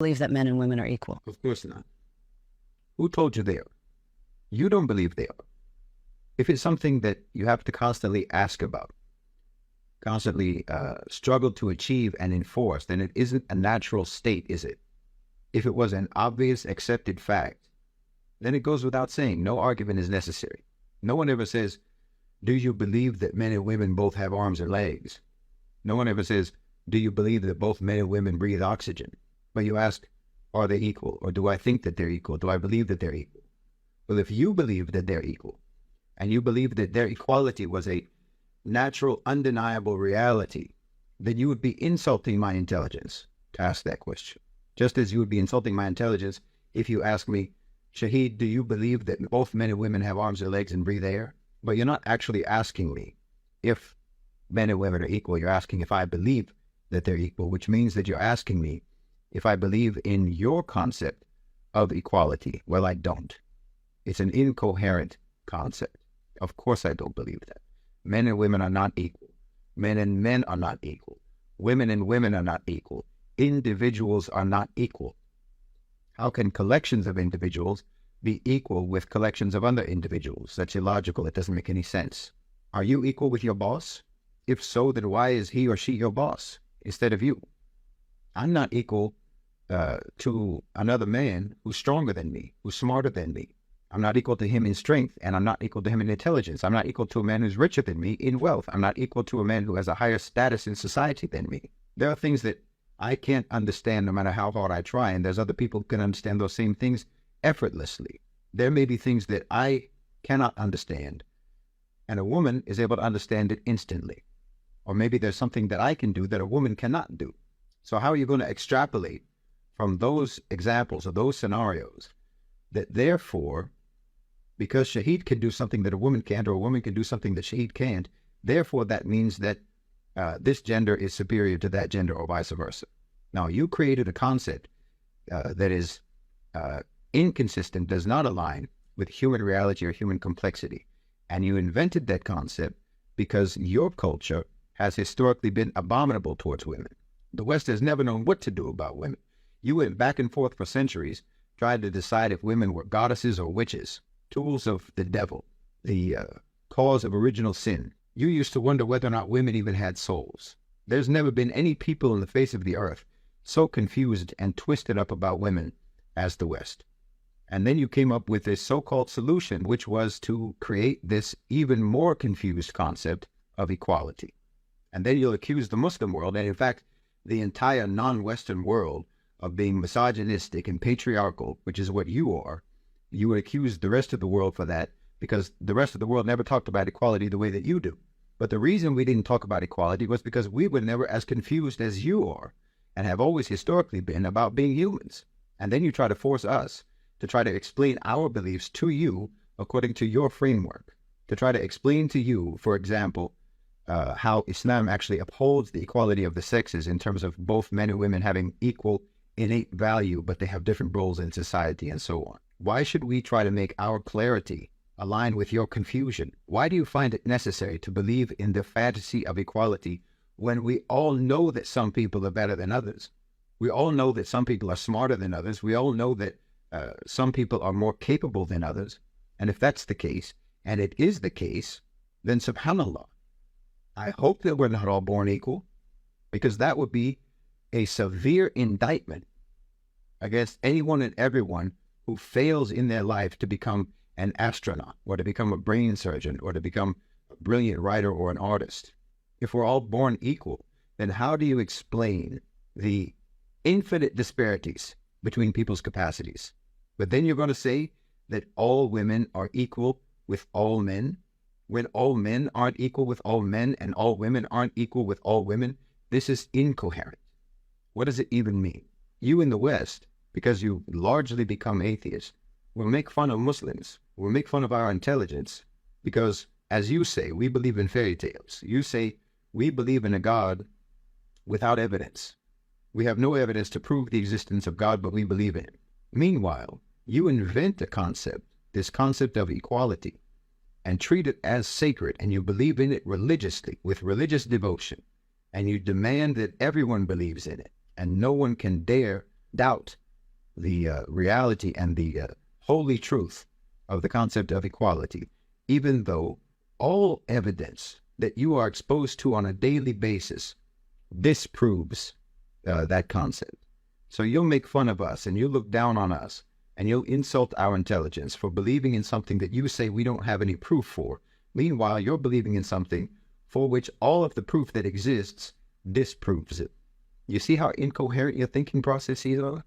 believe that men and women are equal. Of course not. Who told you they are? You don't believe they are. If it's something that you have to constantly ask about, constantly struggle to achieve and enforce, then it isn't a natural state, is it? If it was an obvious, accepted fact, then it goes without saying. No argument is necessary. No one ever says, do you believe that men and women both have arms and legs? No one ever says, do you believe that both men and women breathe oxygen? But you ask, are they equal? Or do I think that they're equal? Do I believe that they're equal? Well, if you believe that they're equal, and you believe that their equality was a natural, undeniable reality, then you would be insulting my intelligence to ask that question. Just as you would be insulting my intelligence if you ask me, Shahid, do you believe that both men and women have arms and legs and breathe air? But you're not actually asking me if men and women are equal. You're asking if I believe that they're equal, which means that you're asking me if I believe in your concept of equality. Well, I don't. It's an incoherent concept. Of course I don't believe that. Men and women are not equal. Men and men are not equal. Women and women are not equal. Individuals are not equal. How can collections of individuals be equal with collections of other individuals? That's illogical. It doesn't make any sense. Are you equal with your boss? If so, then why is he or she your boss instead of you? I'm not equal to another man who's stronger than me, who's smarter than me. I'm not equal to him in strength, and I'm not equal to him in intelligence. I'm not equal to a man who's richer than me in wealth. I'm not equal to a man who has a higher status in society than me. There are things that I can't understand no matter how hard I try, and there's other people who can understand those same things effortlessly. There may be things that I cannot understand, and a woman is able to understand it instantly. Or maybe there's something that I can do that a woman cannot do. So how are you going to extrapolate from those examples or those scenarios that therefore, because Shahid can do something that a woman can't, or a woman can do something that Shahid can't, therefore that means that this gender is superior to that gender, or vice versa. Now, you created a concept that is inconsistent, does not align with human reality or human complexity. And you invented that concept because your culture has historically been abominable towards women. The West has never known what to do about women. You went back and forth for centuries trying to decide if women were goddesses or witches, tools of the devil, the cause of original sin. You used to wonder whether or not women even had souls. There's never been any people on the face of the earth so confused and twisted up about women as the West. And then you came up with this so-called solution, which was to create this even more confused concept of equality. And then you'll accuse the Muslim world, and in fact, the entire non-Western world, of being misogynistic and patriarchal, which is what you are. You would accuse the rest of the world for that, because the rest of the world never talked about equality the way that you do. But the reason we didn't talk about equality was because we were never as confused as you are, and have always historically been, about being humans. And then you try to force us to try to explain our beliefs to you according to your framework, to try to explain to you, for example, how Islam actually upholds the equality of the sexes in terms of both men and women having equal innate value, but they have different roles in society and so on. Why should we try to make our clarity align with your confusion? Why do you find it necessary to believe in the fantasy of equality when we all know that some people are better than others? We all know that some people are smarter than others. We all know that some people are more capable than others. And if that's the case, and it is the case, then subhanAllah, I hope that we're not all born equal, because that would be a severe indictment against anyone and everyone who fails in their life to become an astronaut, or to become a brain surgeon, or to become a brilliant writer or an artist. If we're all born equal, then how do you explain the infinite disparities between people's capacities? But then you're going to say that all women are equal with all men, when all men aren't equal with all men, and all women aren't equal with all women. This is incoherent. What does it even mean? You in the West, because you largely become atheists, will make fun of Muslims, will make fun of our intelligence, because, as you say, we believe in fairy tales. You say, we believe in a God without evidence. We have no evidence to prove the existence of God, but we believe in him. Meanwhile, you invent a concept, this concept of equality, and treat it as sacred, and you believe in it religiously, with religious devotion, and you demand that everyone believes in it, and no one can dare doubt the reality and the holy truth of the concept of equality, even though all evidence that you are exposed to on a daily basis disproves that concept. So you'll make fun of us and you'll look down on us and you'll insult our intelligence for believing in something that you say we don't have any proof for. Meanwhile, you're believing in something for which all of the proof that exists disproves it. You see how incoherent your thinking processes are?